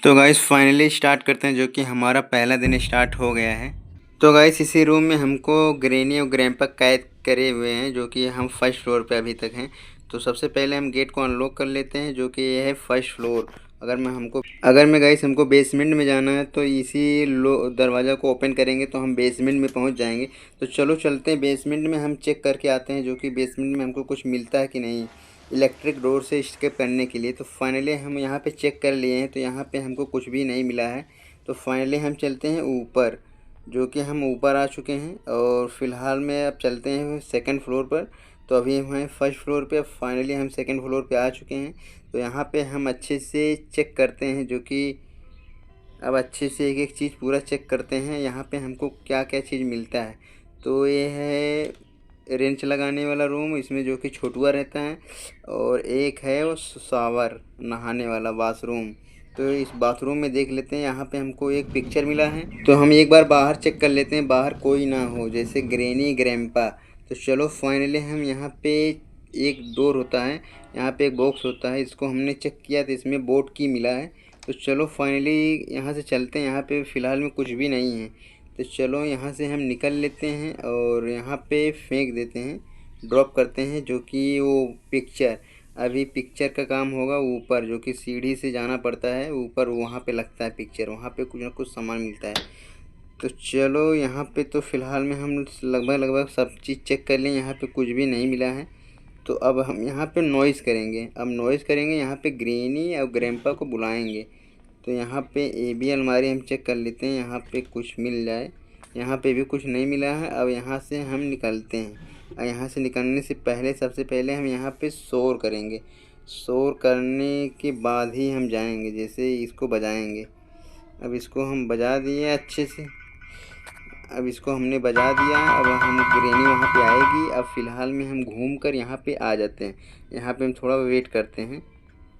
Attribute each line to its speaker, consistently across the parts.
Speaker 1: तो guys finally start करते हैं, जो कि हमारा पहला दिन स्टार्ट हो गया है। तो गाइस इसी रूम में हमको ग्रैनी और ग्रैंपा कैद करे हुए हैं, जो कि हम फर्स्ट फ्लोर पे अभी तक हैं। तो सबसे पहले हम गेट को अनलॉक कर लेते हैं, जो कि ये है फर्स्ट फ्लोर। अगर मैं गाइस हमको बेसमेंट में जाना है, तो इसी दरवाज़ा को ओपन करेंगे तो हम बेसमेंट में पहुंच जाएंगे। तो चलो चलते हैं बेसमेंट में, हम चेक करके आते हैं जो कि बेसमेंट में हमको कुछ मिलता है कि नहीं इलेक्ट्रिक डोर से एस्केप करने के लिए। तो फाइनली हम यहाँ पे चेक कर लिए हैं, तो यहाँ पे हमको कुछ भी नहीं मिला है। तो फाइनली हम चलते हैं ऊपर, जो कि हम ऊपर आ चुके हैं। और फ़िलहाल में अब चलते हैं सेकंड फ्लोर पर। तो अभी हम हैं फर्स्ट फ्लोर पे, अब फाइनली हम सेकंड फ्लोर पे आ चुके हैं। तो यहाँ पे हम अच्छे से चेक करते हैं, जो कि अब अच्छे से एक एक चीज़ पूरा चेक करते हैं यहाँ पे हमको क्या क्या चीज़ मिलता है। तो ये है रेंच लगाने वाला रूम, इसमें जो कि छोटुआ रहता है। और एक है वो शावर नहाने वाला बाथरूम। तो इस बाथरूम में देख लेते हैं, यहाँ पे हमको एक पिक्चर मिला है। तो हम एक बार बाहर चेक कर लेते हैं, बाहर कोई ना हो, जैसे ग्रैनी ग्रैंपा। तो चलो फाइनली हम यहाँ पे एक डोर होता है, यहाँ पे एक बॉक्स होता है, इसको हमने चेक किया तो इसमें बोर्ड की मिला है। तो चलो फाइनली यहाँ से चलते हैं, यहाँ पे फ़िलहाल में कुछ भी नहीं है। तो चलो यहाँ से हम निकल लेते हैं और यहाँ पे फेंक देते हैं, ड्रॉप करते हैं, जो कि वो पिक्चर अभी पिक्चर का काम होगा ऊपर, जो कि सीढ़ी से जाना पड़ता है ऊपर, वहाँ पे लगता है पिक्चर, वहाँ पे कुछ ना कुछ सामान मिलता है। तो चलो यहाँ पे तो फ़िलहाल में हम लगभग सब चीज़ चेक कर लें, यहाँ पे कुछ भी नहीं मिला है। तो अब हम यहाँ पे नॉइज़ करेंगे, अब नॉइज़ करेंगे, यहाँ पे ग्रैनी और ग्रैंपा को बुलाएंगे। तो यहाँ पे ये भी अलमारी हम चेक कर लेते हैं, यहाँ पे कुछ मिल जाए। यहाँ पे भी कुछ नहीं मिला है। अब यहाँ से हम निकलते हैं, और यहाँ से निकलने से पहले सबसे पहले हम यहाँ पे शोर करेंगे। शोर करने के बाद ही हम जाएंगे, जैसे इसको बजाएंगे। अब इसको हम बजा दिए अच्छे से, अब इसको हमने बजा दिया। अब हम ग्रैनी वहाँ पे आएगी। अब फ़िलहाल में हम घूम कर यहाँ पे आ जाते हैं, यहाँ पे हम थोड़ा वेट करते हैं।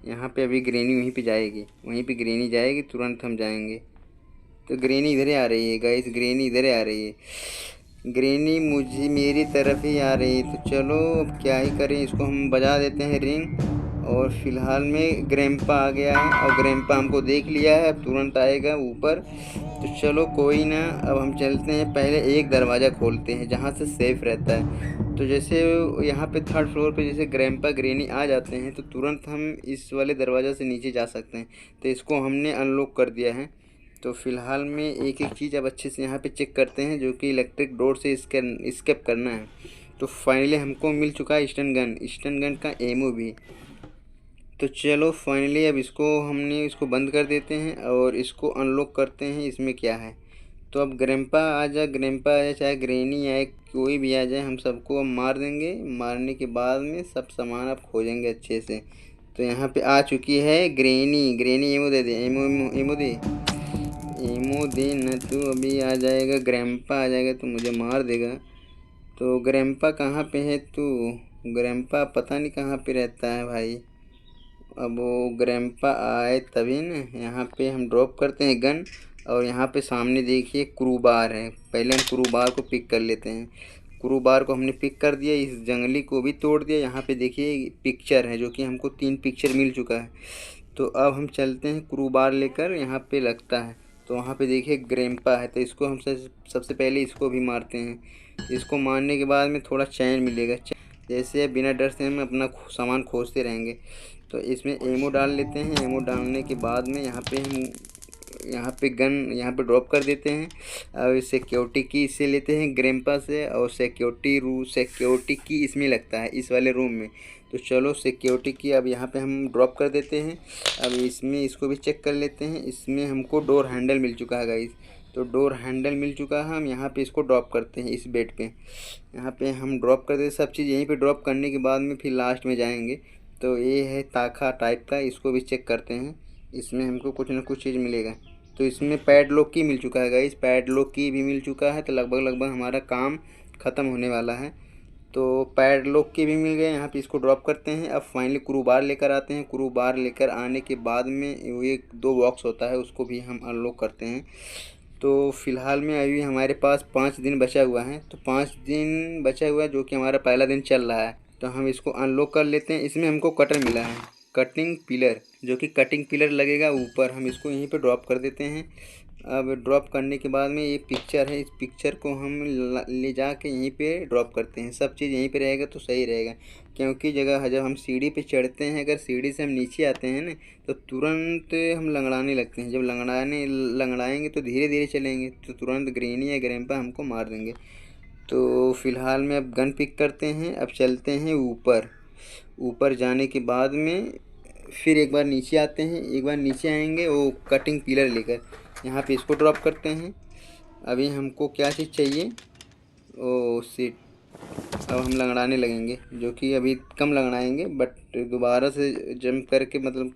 Speaker 1: यहाँ पे अभी ग्रैनी वहीं पे जाएगी, वहीं पे ग्रैनी जाएगी, तुरंत हम जाएंगे। तो ग्रैनी इधर ही आ रही है गाइस, ग्रैनी इधर ही आ रही है, ग्रैनी मुझे मेरी तरफ ही आ रही है। तो चलो अब क्या ही करें, इसको हम बजा देते हैं रिंग। और फ़िलहाल में ग्रैंपा आ गया है, और ग्रैंपा हमको देख लिया है, अब तुरंत आएगा ऊपर। तो चलो कोई ना, अब हम चलते हैं, पहले एक दरवाज़ा खोलते हैं जहाँ से सेफ़ रहता है। तो जैसे यहाँ पे थर्ड फ्लोर पे जैसे ग्रैंपा ग्रैनी आ जाते हैं, तो तुरंत हम इस वाले दरवाज़ा से नीचे जा सकते हैं। तो इसको हमने अनलॉक कर दिया है। तो फ़िलहाल में एक एक चीज़ अब अच्छे से यहाँ पे चेक करते हैं, जो कि इलेक्ट्रिक डोर से स्केप करना है। तो फाइनली हमको मिल चुका है स्टन गन का एमओ भी। तो चलो फाइनली अब इसको बंद कर देते हैं और इसको अनलॉक करते हैं, इसमें क्या है। तो अब ग्रैंपा आ जाए, चाहे ग्रैनी आए, कोई भी आ जाए, हम सबको अब मार देंगे। मारने के बाद में सब सामान अब खोजेंगे अच्छे से। तो यहाँ पे आ चुकी है ग्रैनी एमो दे दे, एमो दे न, तो अभी आ जाएगा ग्रैंपा, आ जाएगा तो मुझे मार देगा। तो ग्रैंपा कहाँ पे है तू? ग्रैंपा पता नहीं कहाँ पे रहता है भाई। अब वो ग्रैंपा आए तभी ना, यहाँ पे हम ड्रॉप करते हैं गन। और यहाँ पे सामने देखिए क्रूबार है, पहले हम क्रूबार को पिक कर लेते हैं। क्रूबार को हमने पिक कर दिया, इस जंगली को भी तोड़ दिया। यहाँ पे देखिए पिक्चर है, जो कि हमको 3 पिक्चर मिल चुका है। तो अब हम चलते हैं क्रूबार लेकर, यहाँ पे लगता है। तो वहाँ पे देखिए ग्रैंपा है, तो इसको हम सबसे पहले इसको भी मारते हैं। इसको मारने के बाद में थोड़ा चैन मिलेगा, जैसे बिना डर से हम अपना सामान खोजते रहेंगे। तो इसमें एमो डाल लेते हैं, एमो डालने के बाद में यहाँ पे गन यहाँ पे ड्रॉप कर देते हैं। और सिक्योरिटी की इससे लेते हैं ग्रैंपा से, और सिक्योरिटी की इसमें लगता है इस वाले रूम में। तो चलो सिक्योरिटी की अब यहाँ पे हम ड्रॉप कर देते हैं। अब इसमें इसको भी चेक कर लेते हैं, इसमें हमको डोर हैंडल मिल चुका है गाइस। तो डोर हैंडल मिल चुका है, हम यहाँ पे इसको ड्रॉप करते हैं इस बेड पे। यहाँ पे हम ड्रॉप कर देते, सब चीज़ यहीं पे ड्रॉप करने के बाद में फिर लास्ट में जाएंगे। तो ये है ताखा टाइप का, इसको भी चेक करते हैं, इसमें हमको कुछ ना कुछ चीज़ मिलेगा। तो इसमें पैडलॉक की मिल चुका है गाइस, पैडलॉक की भी मिल चुका है। तो लगभग हमारा काम ख़त्म होने वाला है। तो पैडलॉक के भी मिल गए, यहाँ पे इसको ड्रॉप करते हैं। अब फाइनली क्रूबार लेकर आते हैं, क्रूबार लेकर आने के बाद में वो एक 2 बॉक्स होता है, उसको भी हम अनलॉक करते हैं। तो फ़िलहाल में अभी हमारे पास 5 दिन बचा हुआ है, तो 5 दिन बचा हुआ है, जो कि हमारा पहला दिन चल रहा है। तो हम इसको अनलॉक कर लेते हैं। इसमें हमको कटर मिला है, कटिंग पिलर, जो कि कटिंग पिलर लगेगा ऊपर, हम इसको यहीं पे ड्रॉप कर देते हैं। अब ड्रॉप करने के बाद में ये पिक्चर है, इस पिक्चर को हम ले जा के यहीं पे ड्रॉप करते हैं। सब चीज़ यहीं पे रहेगा तो सही रहेगा, क्योंकि जगह जब हम सीढ़ी पे चढ़ते हैं, अगर सीढ़ी से हम नीचे आते हैं ना तो तुरंत हम लंगड़ाने लगते हैं। जब लंगड़ाएंगे तो धीरे धीरे चलेंगे तो तुरंत ग्रेनी या ग्रैंपा हमको मार देंगे। तो फ़िलहाल में अब गन पिक करते हैं। अब चलते हैं ऊपर। ऊपर जाने के बाद में फिर एक बार नीचे आते हैं। एक बार नीचे आएंगे वो कटिंग पिलर लेकर, यहाँ पे इसको ड्रॉप करते हैं। अभी हमको क्या चीज़ चाहिए, ओ सीट। अब हम लंगड़ाने लगेंगे, जो कि अभी कम लंगड़ाएंगे, बट दोबारा से जंप करके मतलब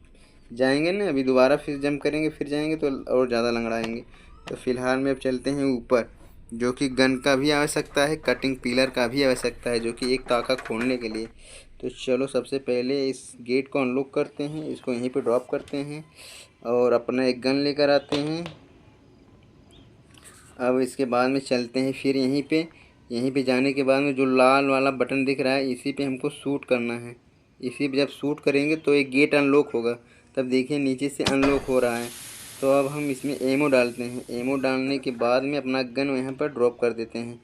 Speaker 1: जाएंगे ना, अभी दोबारा फिर जंप करेंगे फिर जाएंगे तो और ज़्यादा लंगड़ाएंगे। तो फ़िलहाल में अब चलते हैं ऊपर, जो कि गन का भी आवश्यकता है, कटिंग पिलर का भी आवश्यकता है, जो कि एक ताका खोलने के लिए। तो चलो सबसे पहले इस गेट को अनलॉक करते हैं, इसको यहीं पे ड्रॉप करते हैं और अपना एक गन लेकर आते हैं। अब इसके बाद में चलते हैं फिर यहीं पे जाने के बाद में जो लाल वाला बटन दिख रहा है, इसी पे हमको शूट करना है। इसी पे जब शूट करेंगे तो एक गेट अनलॉक होगा। तब देखिए नीचे से अनलॉक हो रहा है। तो अब हम इसमें एमो डालते हैं। एमो डालने के बाद में अपना गन यहाँ पर ड्रॉप कर देते हैं।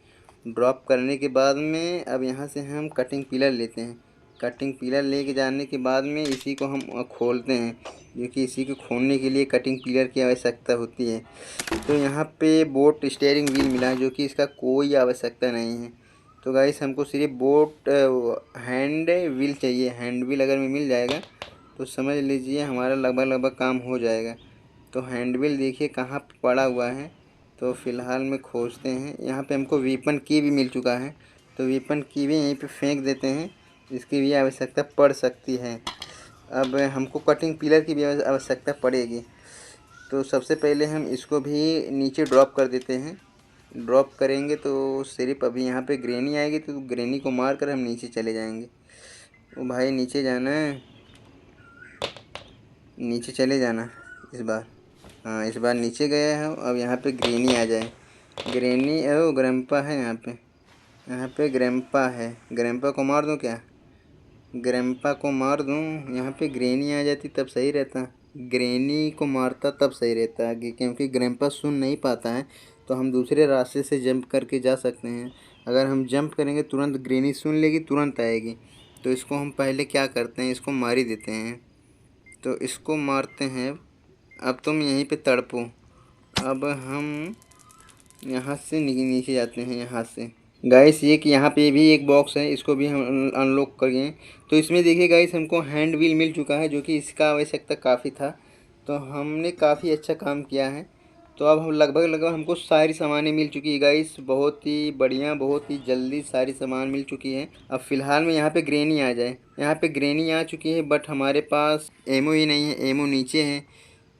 Speaker 1: ड्रॉप करने के बाद में अब यहाँ से हम कटिंग पिलर लेते हैं। कटिंग पिलर लेके जाने के बाद में इसी को हम खोलते हैं, क्योंकि इसी को खोलने के लिए कटिंग पिलर की आवश्यकता होती है। तो यहाँ पे बोट स्टीयरिंग व्हील मिला है, जो कि इसका कोई आवश्यकता नहीं है। तो गाइस हमको सिर्फ बोट हैंड व्हील चाहिए। हैंड व्हील अगर में मिल जाएगा तो समझ लीजिए हमारा लगभग काम हो जाएगा। तो हैंड व्हील देखिए कहाँ पड़ा हुआ है, तो फ़िलहाल में खोजते हैं। यहाँ पे हमको वीपन की भी मिल चुका है, तो वीपन की भी यहीं पे फेंक देते हैं, इसकी भी आवश्यकता पड़ सकती है। अब हमको कटिंग पिलर की भी आवश्यकता पड़ेगी। तो सबसे पहले हम इसको भी नीचे ड्रॉप कर देते हैं। ड्रॉप करेंगे तो सिर्फ अभी यहाँ पे ग्रेनी आएगी, तो ग्रेनी को मार कर हम नीचे चले जाएंगे। ओ भाई नीचे जाना है, नीचे चले जाना इस बार। हाँ इस बार नीचे गया है। अब यहाँ पे ग्रेनी आ जाए। ग्रेनी ओ ग्रैंपा है यहाँ पे ग्रैंपा है। ग्रैंपा को मार दूँ क्या? ग्रैंपा को मार दूँ, यहाँ पे ग्रेनी आ जाती तब सही रहता। ग्रेनी को मारता तब सही रहता, क्योंकि ग्रैंपा सुन नहीं पाता है। तो हम दूसरे रास्ते से जंप करके जा सकते हैं। अगर हम जंप करेंगे तुरंत ग्रेनी सुन लेगी, तुरंत आएगी। तो इसको हम पहले क्या करते हैं, इसको मार ही देते हैं। तो इसको मारते हैं। अब तुम यहीं पे तड़पो। अब हम यहाँ से नीचे जाते हैं। यहाँ से गाइस ये कि यहाँ पे भी एक बॉक्स है, इसको भी हम अनलॉक करें। तो इसमें देखिए गाइस हमको हैंड व्हील मिल चुका है, जो कि इसका आवश्यकता काफ़ी था। तो हमने काफ़ी अच्छा काम किया है। तो अब हम लगभग हमको सारी सामानें मिल चुकी है गाइस। बहुत ही बढ़िया, बहुत ही जल्दी सारी सामान मिल चुकी है। अब फ़िलहाल में यहाँ पे ग्रेनी आ जाए। यहाँ पे ग्रेनी आ चुकी है, बट हमारे पास एमओ ही नहीं है, एमओ नीचे है।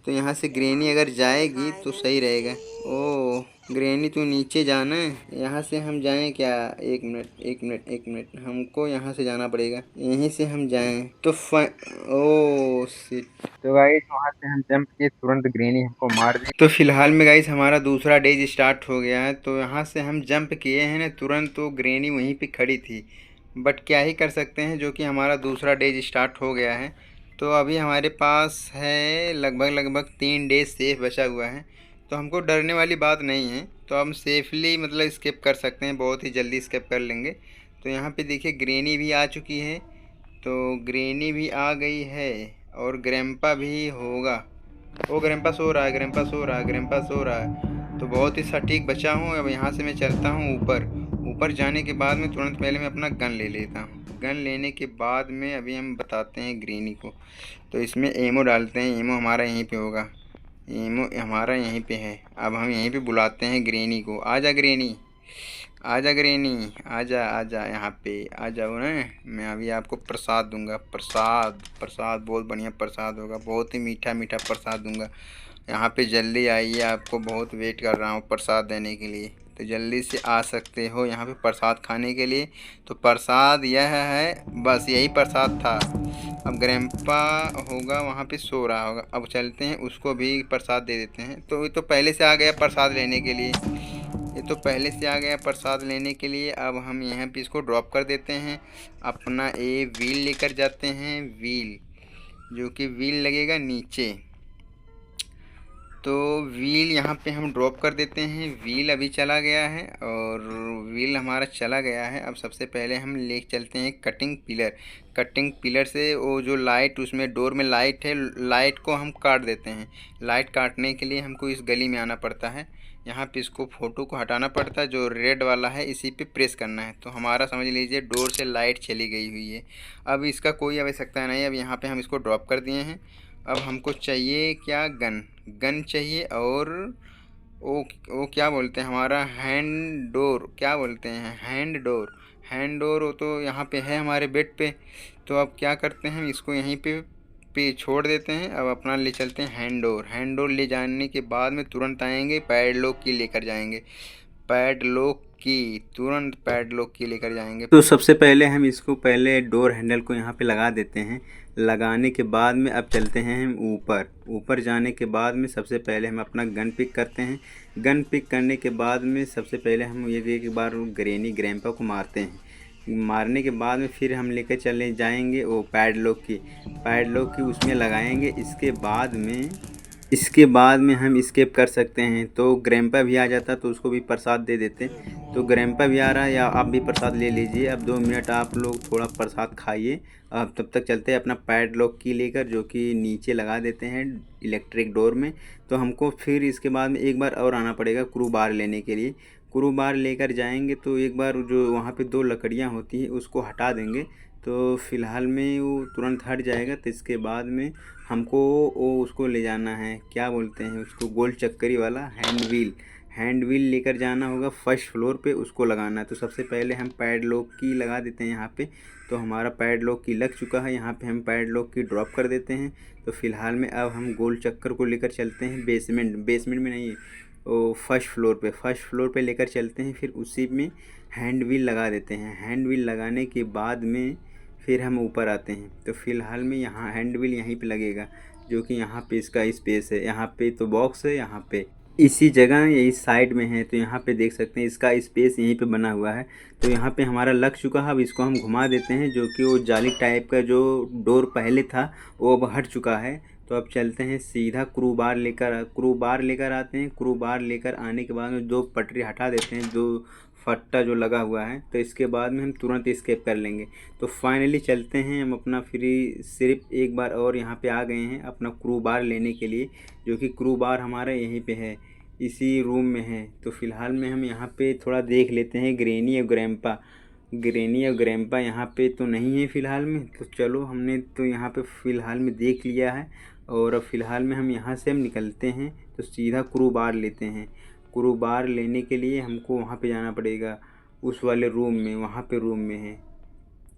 Speaker 1: तो यहाँ से ग्रेनी अगर जाएगी तो सही रहेगा। ओ ग्रेनी तू नीचे जाना है, यहाँ से हम जाएं क्या? एक मिनट हमको यहाँ से जाना पड़ेगा। यहीं से हम जाएं तो ओ शिट। तो गाइस वहाँ से हम जंप किए, तुरंत ग्रेनी हमको मार दी। तो फिलहाल में गाइस हमारा दूसरा डे स्टार्ट हो गया है। तो यहाँ से हम जंप किए हैं ना तुरंत, तो ग्रेनी वहीं पे खड़ी थी। बट क्या ही कर सकते हैं, जो कि हमारा दूसरा डे स्टार्ट हो गया है। तो अभी हमारे पास है लगभग 3 डेज सेफ बचा हुआ है। तो हमको डरने वाली बात नहीं है। तो हम सेफली मतलब स्किप कर सकते हैं, बहुत ही जल्दी स्किप कर लेंगे। तो यहाँ पे देखिए ग्रेनी भी आ चुकी है। तो ग्रेनी भी आ गई है और ग्रैंपा भी होगा। ओ ग्रैंपा सो रहा है, ग्रैंपा सो रहा है, ग्रैंपा सो रहा है। तो बहुत ही सटीक बचा हूँ। अब यहाँ से मैं चलता हूँ ऊपर। ऊपर जाने के बाद में तुरंत पहले मैं अपना गन ले लेता हूँ। गन लेने के बाद में अभी हम बताते हैं ग्रेनी को। तो इसमें एमो डालते हैं। एमो हमारा यहीं पे होगा, एमो हमारा यहीं पे है। अब हम यहीं पे बुलाते हैं ग्रेनी को। आजा ग्रेनी, आजा ग्रेनी, आजा आजा, यहाँ पे आ जाओ ना। मैं अभी आपको प्रसाद दूंगा। प्रसाद बहुत बढ़िया प्रसाद होगा, बहुत ही मीठा मीठा प्रसाद दूंगा। यहाँ पे जल्दी आइए, आपको बहुत वेट कर रहा हूँ प्रसाद देने के लिए। तो जल्दी से आ सकते हो यहाँ पे प्रसाद खाने के लिए। तो प्रसाद यह है, बस यही प्रसाद था। अब ग्रैंपा होगा वहाँ पे सो रहा होगा। अब चलते हैं उसको भी प्रसाद दे देते हैं। तो ये तो पहले से आ गया प्रसाद लेने के लिए, ये तो पहले से आ गया प्रसाद लेने के लिए। अब हम यहाँ पे इसको ड्रॉप कर देते हैं। अपना व्हील लेकर जाते हैं। व्हील जो कि व्हील लगेगा नीचे। तो व्हील यहाँ पे हम ड्रॉप कर देते हैं। व्हील अभी चला गया है और व्हील हमारा चला गया है। अब सबसे पहले हम ले चलते हैं कटिंग पिलर। कटिंग पिलर से वो जो लाइट उसमें डोर में लाइट है, लाइट को हम काट देते हैं। लाइट काटने के लिए हमको इस गली में आना पड़ता है। यहाँ पे इसको फ़ोटो को हटाना पड़ता है, जो रेड वाला है इसी पे प्रेस करना है। तो हमारा समझ लीजिए डोर से लाइट चली गई हुई है। अब इसका कोई आवश्यकता नहीं है। अब यहाँ पे हम इसको ड्रॉप कर दिए हैं। अब हमको चाहिए क्या, गन चाहिए। और वो क्या बोलते हैं, हमारा हैंड डोर, क्या बोलते हैं, हैंड डोर वो तो यहाँ पे है हमारे बेड पे। तो अब क्या करते हैं, हम इसको यहीं पे छोड़ देते हैं। अब अपना ले चलते हैं हैंड डोर ले जाने के बाद में तुरंत आएंगे पैडलॉक की लेकर जाएंगे। तुरंत पैडलॉक की लेकर जाएंगे। तो सबसे पहले हम इसको पहले डोर हैंडल को यहाँ पे लगा देते हैं। लगाने के बाद में अब चलते हैं हम ऊपर जाने के बाद में सबसे पहले हम अपना गन पिक करते हैं। गन पिक करने के बाद में सबसे पहले हम ये एक बार ग्रैंपा को मारते हैं। मारने के बाद में फिर हम लेकर चले जाएंगे वो पैडलॉक की उसमें लगाएंगे। इसके बाद में हम स्केप कर सकते हैं। तो ग्रैंपा भी आ जाता तो उसको भी प्रसाद दे देते। तो ग्रैंपा भी आ रहा है, या आप भी प्रसाद ले लीजिए। अब 2 मिनट आप लोग थोड़ा प्रसाद खाइए। अब तब तक चलते हैं अपना पैडलॉक की लेकर, जो कि नीचे लगा देते हैं इलेक्ट्रिक डोर में। तो हमको फिर इसके बाद में एक बार और आना पड़ेगा क्रू बार लेने के लिए। क्रू बार लेकर जाएंगे तो एक बार जो वहाँ पे 2 लकड़ियाँ होती हैं उसको हटा देंगे। तो फ़िलहाल में वो तुरंत हट जाएगा। तो इसके बाद में हमको वो उसको ले जाना है, क्या बोलते हैं उसको, गोल चक्करी वाला हैंड व्हील लेकर जाना होगा फर्स्ट फ्लोर पे, उसको लगाना है। तो सबसे पहले हम पैडलॉक की लगा देते हैं यहाँ पे। तो हमारा पैडलॉक की लग चुका है। यहाँ पे हम पैडलॉक की ड्रॉप कर देते हैं। तो फ़िलहाल में अब हम गोल चक्कर को लेकर चलते हैं बेसमेंट में नहीं, वो फर्स्ट फ्लोर पे लेकर चलते हैं। फिर उसी में हैंड व्हील लगा देते हैं। हैंड व्हील लगाने के बाद में फिर हम ऊपर आते हैं। तो फ़िलहाल में यहाँ हैंड व्हील यहीं पे लगेगा, जो कि यहाँ पे इसका स्पेस है। यहाँ पे तो बॉक्स है, यहाँ पे इसी जगह यही साइड में है। तो यहाँ पे देख सकते हैं इसका स्पेस यहीं पे बना हुआ है। तो यहाँ पे हमारा लग चुका है। अब इसको हम घुमा देते हैं, जो कि वो जाली टाइप का जो डोर पहले था वो अब हट चुका है। तो अब चलते हैं सीधा क्रू बार लेकर आते हैं। क्रू बार लेकर आने के बाद में 2 पटरी हटा देते हैं, 2 फट्टा जो लगा हुआ है। तो इसके बाद में हम तुरंत स्केप कर लेंगे। तो फाइनली चलते हैं हम अपना सिर्फ एक बार और यहाँ पे आ गए हैं अपना क्रू बार लेने के लिए, जो कि क्रू बार हमारा यहीं पे है, इसी रूम में है। तो फ़िलहाल में हम यहाँ पे थोड़ा देख लेते हैं ग्रैनी और ग्रैंपा यहाँ पे तो नहीं है फ़िलहाल में। तो चलो, हमने तो यहाँ पे फ़िलहाल में देख लिया है। और अब फ़िलहाल में हम यहाँ से हम निकलते हैं तो सीधा क्रू बार लेते हैं। क्रू बार लेने के लिए हमको वहाँ पे जाना पड़ेगा, उस वाले रूम में, वहाँ पे रूम में है।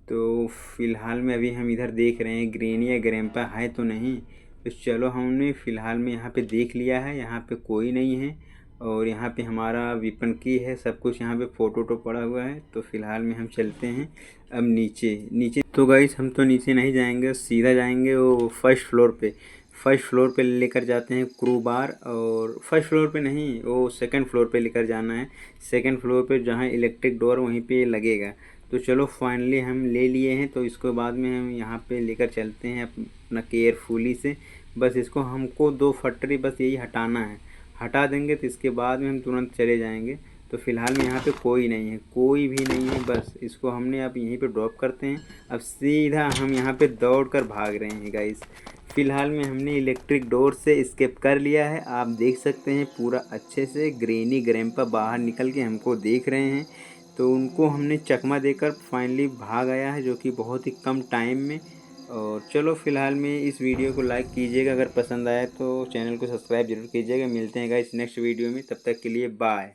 Speaker 1: तो फ़िलहाल में अभी हम इधर देख रहे हैं ग्रैनी या ग्रैंपा है तो नहीं। तो चलो, हमने फ़िलहाल में यहाँ पे देख लिया है, यहाँ पे कोई नहीं है। और यहाँ पे हमारा वेपन की है, सब कुछ यहाँ पे फ़ोटो पड़ा हुआ है। तो फ़िलहाल में हम चलते हैं अब नीचे। तो गाइस, हम तो नीचे नहीं जाएंगे, सीधा जाएंगे वो फर्स्ट फ्लोर पे लेकर जाते हैं क्रू बार। और फर्स्ट फ्लोर पे नहीं, वो सेकंड फ्लोर पे लेकर जाना है। सेकंड फ्लोर पे जहाँ इलेक्ट्रिक डोर वहीं पे लगेगा। तो चलो, फाइनली हम ले लिए हैं। तो इसके बाद में हम यहाँ पे लेकर चलते हैं अपना केयरफुली से। बस इसको हमको 2 फटरी बस यही हटाना है, हटा देंगे तो इसके बाद में हम तुरंत चले जाएंगे। तो फ़िलहाल में यहाँ पे कोई भी नहीं है। बस इसको हमने अब यहीं पे ड्रॉप करते हैं। अब सीधा हम यहाँ पे दौड़ कर भाग रहे हैं गाइस। फ़िलहाल में हमने इलेक्ट्रिक डोर से एस्केप कर लिया है। आप देख सकते हैं पूरा अच्छे से ग्रैनी ग्रैंपा बाहर निकल के हमको देख रहे हैं। तो उनको हमने चकमा देकर फाइनली भाग आया है, जो कि बहुत ही कम टाइम में। और चलो, फ़िलहाल में इस वीडियो को लाइक कीजिएगा, अगर पसंद आया तो चैनल को सब्सक्राइब जरूर कीजिएगा। मिलते हैं गाइस नेक्स्ट वीडियो में, तब तक के लिए बाय।